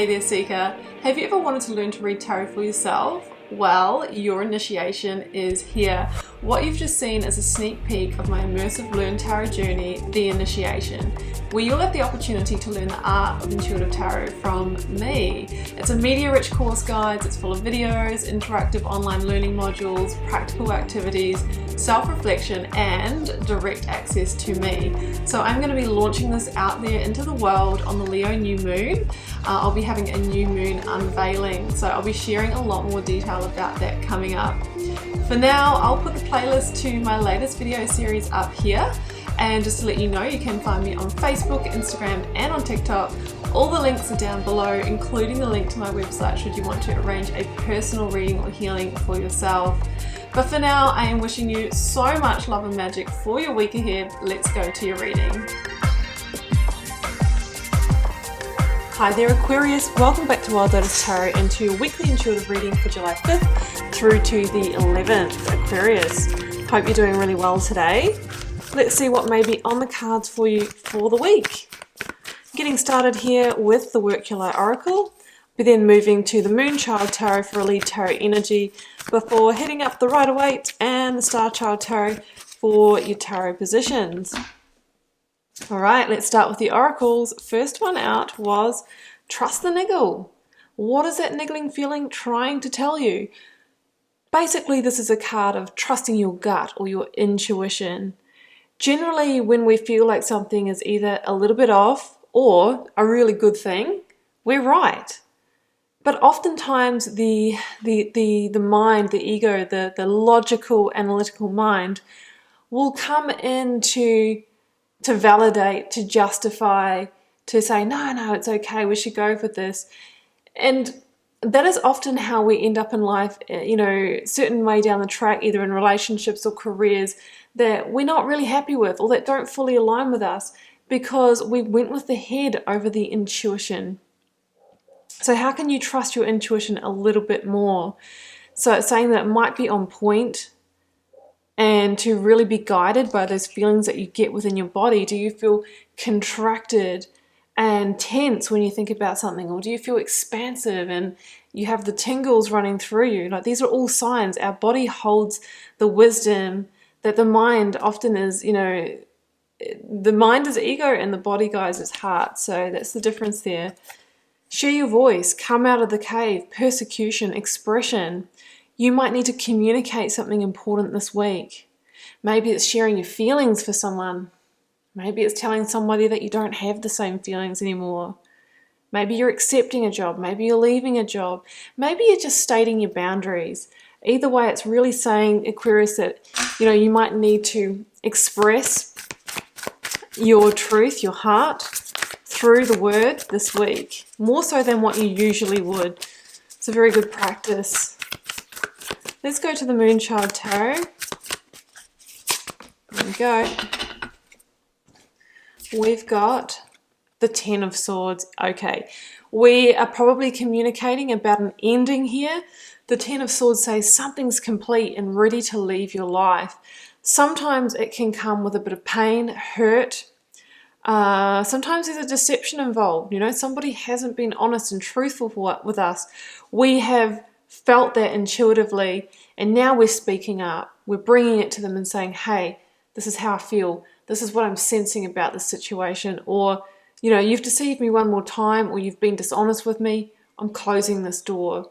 Hey there, Seeker. Have you ever wanted to learn to read tarot for yourself? Well, your initiation is here. What you've just seen is a sneak peek of my immersive Learn Tarot journey, The Initiation, where you'll have the opportunity to learn the art of intuitive tarot from me. It's a media-rich course guides, it's full of videos, interactive online learning modules, practical activities, self-reflection, and direct access to me. So I'm going to be launching this out there into the world on the Leo new moon. I'll be having a new moon unveiling, so I'll be sharing a lot more detail about that coming up. For now, I'll put the playlist to my latest video series up here, and just to let you know, you can find me on Facebook, Instagram, and on TikTok. All the links are down below, including the link to my website should you want to arrange a personal reading or healing for yourself. But for now, I am wishing you so much love and magic for your week ahead. Let's go to your reading. Hi there, Aquarius. Welcome back to Wild Lotus Tarot and to your weekly intuitive reading for July 5th through to the 11th, Aquarius. Hope you're doing really well today. Let's see what may be on the cards for you for the week. Getting started here with the Work Your Light Oracle. We're then moving to the Moon Child Tarot for a lead tarot energy before heading up the Rider-Waite and the Star Child Tarot for your tarot positions. Alright, let's start with the oracles. First one out was Trust the Niggle. What is that niggling feeling trying to tell you? Basically, this is a card of trusting your gut or your intuition. Generally, when we feel like something is either a little bit off or a really good thing, we're right. But oftentimes the mind, the ego, the logical, analytical mind will come in to validate, to justify, to say, no, it's okay, we should go for this. And that is often how we end up in life, certain way down the track, either in relationships or careers that we're not really happy with or that don't fully align with us because we went with the head over the intuition. So how can you trust your intuition a little bit more? So it's saying that it might be on point, and to really be guided by those feelings that you get within your body. Do you feel contracted and tense when you think about something? Or do you feel expansive and you have the tingles running through you? Like, these are all signs. Our body holds the wisdom that the mind often is, the mind is ego and the body, guys, is heart. So that's the difference there. Share your voice. Come out of the cave. Persecution. Expression. You might need to communicate something important this week. Maybe it's sharing your feelings for someone. Maybe it's telling somebody that you don't have the same feelings anymore. Maybe you're accepting a job. Maybe you're leaving a job. Maybe you're just stating your boundaries. Either way, it's really saying, Aquarius, that you might need to express your truth, your heart, through the word this week, more so than what you usually would. It's a very good practice. Let's go to the Moon Child Tarot. There we go. We've got the Ten of Swords. Okay, we are probably communicating about an ending here. The Ten of Swords says something's complete and ready to leave your life. Sometimes it can come with a bit of pain, hurt. Sometimes there's a deception involved. Somebody hasn't been honest and truthful with us. We have felt that intuitively, and now we're speaking up. We're bringing it to them and saying, hey, this is how I feel. This is what I'm sensing about this situation. Or, you've deceived me one more time, or you've been dishonest with me. I'm closing this door.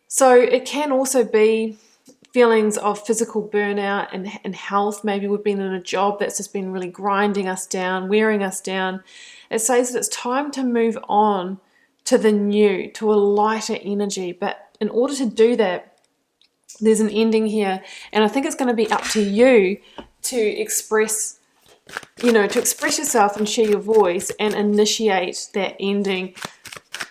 So it can also be feelings of physical burnout and health. Maybe we've been in a job that's just been really grinding us down, wearing us down. It says that it's time to move on to the new, to a lighter energy. But in order to do that, there's an ending here. And I think it's going to be up to you to express, to express yourself and share your voice and initiate that ending.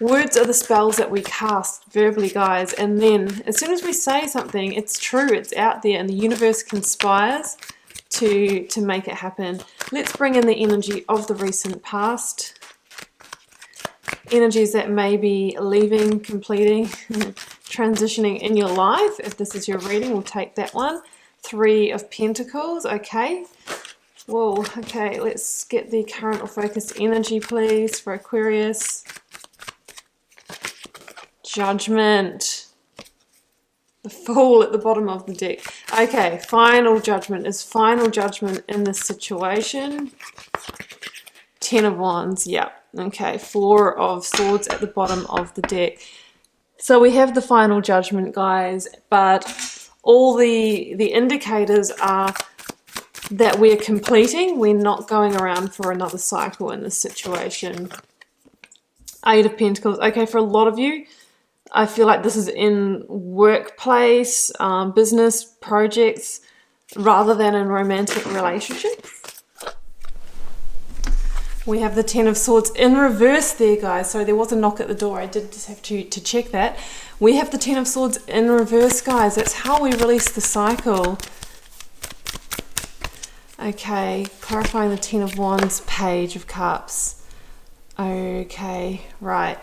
Words are the spells that we cast verbally, guys. And then as soon as we say something, it's true, it's out there, and the universe conspires to make it happen. Let's bring in the energy of the recent past. Energies that may be leaving, completing, transitioning in your life. If this is your reading, we'll take that one. Three of Pentacles, okay. Whoa, okay, let's get the current or focused energy, please, for Aquarius. Judgment. The Fool at the bottom of the deck. Okay, final judgment. Is final judgment in this situation? 10 of Wands, yeah. Okay, 4 of Swords at the bottom of the deck. So we have the final judgment, guys, but all the indicators are that we're completing. We're not going around for another cycle in this situation. 8 of Pentacles. Okay, for a lot of you, I feel like this is in workplace, business, projects, rather than in romantic relationships. We have the 10 of Swords in reverse there, guys. So there was a knock at the door. I did just have to check that. We have the 10 of Swords in reverse, guys. That's how we release the cycle. Okay, clarifying the 10 of Wands, Page of Cups. Okay, right.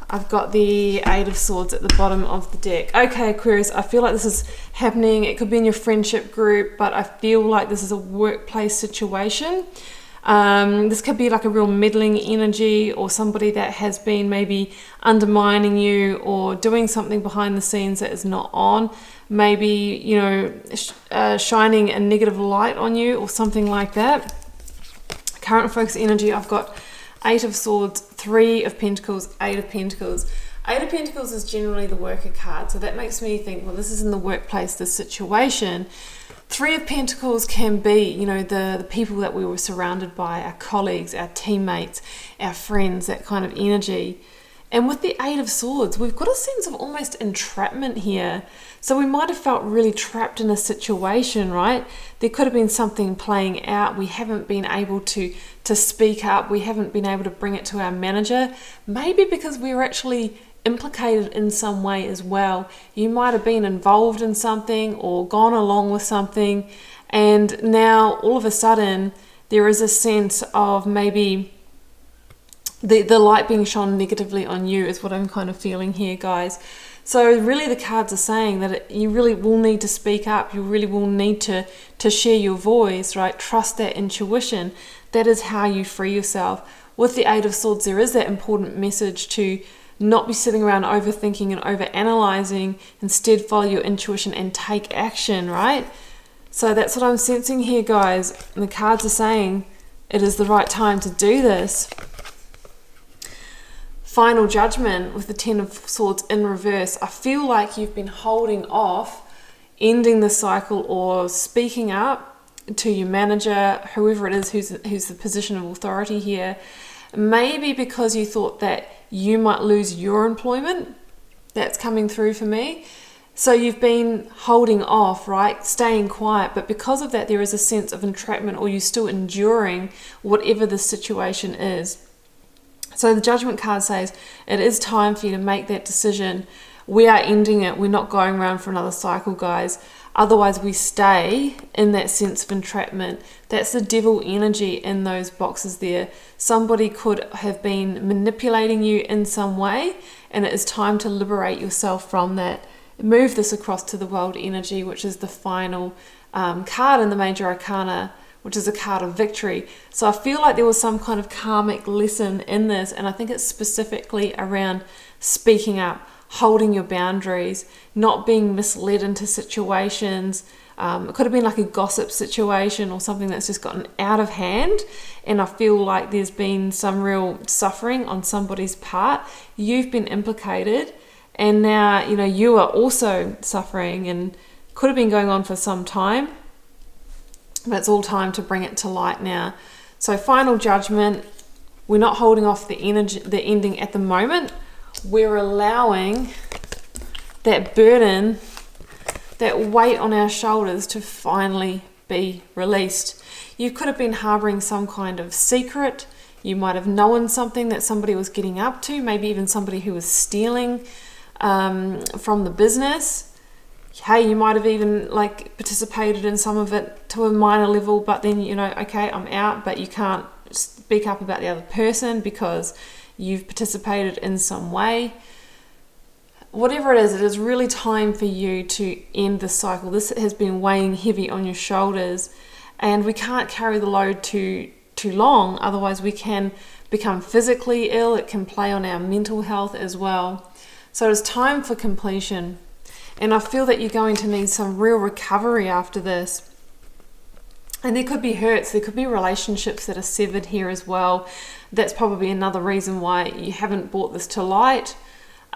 I've got the 8 of Swords at the bottom of the deck. Okay, Aquarius, I feel like this is happening. It could be in your friendship group, but I feel like this is a workplace situation. This could be like a real meddling energy, or somebody that has been maybe undermining you or doing something behind the scenes that is not on. Maybe, you know, shining a negative light on you or something like that. Current focus energy, I've got 8 of Swords, 3 of Pentacles, 8 of Pentacles. 8 of Pentacles is generally the worker card, so that makes me think, well, this is in the workplace, this situation. 3 of Pentacles can be, you know, the people that we were surrounded by, our colleagues, our teammates, our friends, that kind of energy. And with the 8 of Swords, we've got a sense of almost entrapment here. So we might have felt really trapped in a situation, right? There could have been something playing out. We haven't been able to speak up. We haven't been able to bring it to our manager. Maybe because we were actually implicated in some way as well. You might have been involved in something or gone along with something, and now all of a sudden there is a sense of maybe the light being shone negatively on you is what I'm kind of feeling here, guys. So really the cards are saying that you really will need to speak up. You really will need to share your voice, right? Trust that intuition. That is how you free yourself. With the 8 of Swords, there is that important message to not be sitting around overthinking and overanalyzing. Instead, follow your intuition and take action, right? So that's what I'm sensing here, guys. And the cards are saying it is the right time to do this. Final judgment with the 10 of Swords in reverse. I feel like you've been holding off ending the cycle or speaking up to your manager, whoever it is who's the position of authority here. Maybe because you thought that you might lose your employment. That's coming through for me. So you've been holding off, right? Staying quiet. But because of that, there is a sense of entrapment, or you're still enduring whatever the situation is. So the Judgment card says it is time for you to make that decision. We are ending it. We're not going around for another cycle, guys. Otherwise, we stay in that sense of entrapment. That's the devil energy in those boxes there. Somebody could have been manipulating you in some way, and it is time to liberate yourself from that. Move this across to the World energy, which is the final card in the Major Arcana, which is a card of victory. So I feel like there was some kind of karmic lesson in this, and I think it's specifically around speaking up, holding your boundaries, not being misled into situations. It could have been like a gossip situation or something that's just gotten out of hand, and I feel like there's been some real suffering on somebody's part. You've been implicated, and now you know you are also suffering, and could have been going on for some time. But it's all time to bring it to light now. So final judgment, we're not holding off the ending at the moment. We're allowing that burden, that weight on our shoulders to finally be released. You could have been harboring some kind of secret. You might have known something that somebody was getting up to, maybe even somebody who was stealing from the business. Hey, you might have even like participated in some of it to a minor level, but then, you know, okay, I'm out, but you can't speak up about the other person because you've participated in some way. Whatever it is really time for you to end the cycle. This has been weighing heavy on your shoulders, and we can't carry the load too long, otherwise we can become physically ill. It can play on our mental health as well. So it's time for completion. And I feel that you're going to need some real recovery after this. And there could be hurts, there could be relationships that are severed here as well. That's probably another reason why you haven't brought this to light.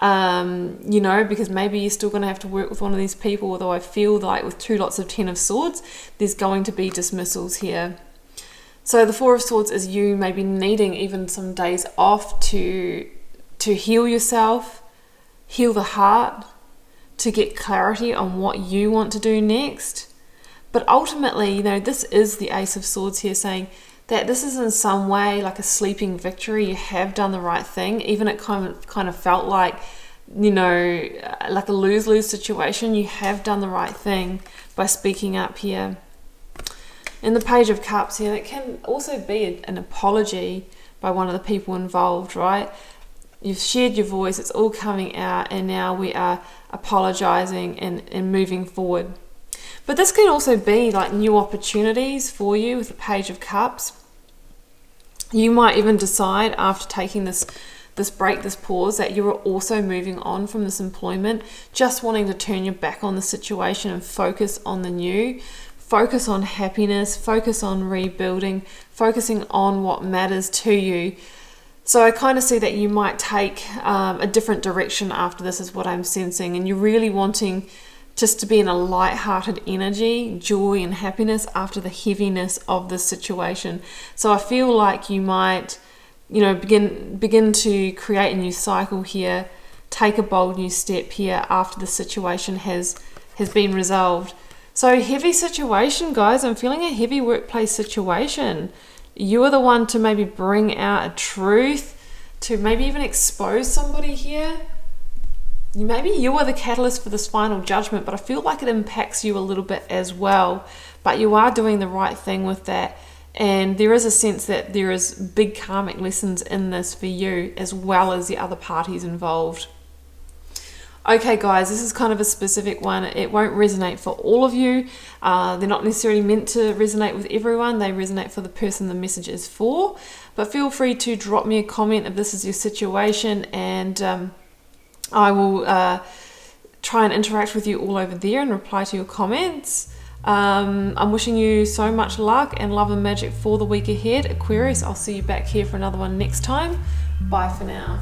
You know, because maybe you're still going to have to work with one of these people, although I feel like with two lots of 10 of Swords, there's going to be dismissals here. So the Four of Swords is you maybe needing even some days off to heal yourself, heal the heart, to get clarity on what you want to do next. But ultimately, you know, this is the Ace of Swords here, saying that this is in some way like a sleeping victory. You have done the right thing. Even it kind of felt like, you know, like a lose-lose situation. You have done the right thing by speaking up here. In the Page of Cups here, it can also be an apology by one of the people involved, right? You've shared your voice, it's all coming out, and now we are apologizing and moving forward. But this can also be like new opportunities for you with the Page of Cups. You might even decide after taking this break, this pause, that you are also moving on from this employment, just wanting to turn your back on the situation and focus on the new, focus on happiness, focus on rebuilding, focusing on what matters to you. So I kind of see that you might take a different direction after this, is what I'm sensing, and you're really wanting just to be in a light-hearted energy, joy and happiness after the heaviness of this situation. So I feel like you might, you know, begin to create a new cycle here, take a bold new step here after the situation has been resolved. So heavy situation, guys. I'm feeling a heavy workplace situation. You are the one to maybe bring out a truth, to maybe even expose somebody here. Maybe you are the catalyst for this final judgment, but I feel like it impacts you a little bit as well. But you are doing the right thing with that. And there is a sense that there is big karmic lessons in this for you, as well as the other parties involved. Okay, guys, this is kind of a specific one. It won't resonate for all of you. They're not necessarily meant to resonate with everyone. They resonate for the person the message is for. But feel free to drop me a comment if this is your situation, and I will try and interact with you all over there and reply to your comments. I'm wishing you so much luck and love and magic for the week ahead, Aquarius. I'll see you back here for another one next time. Bye for now.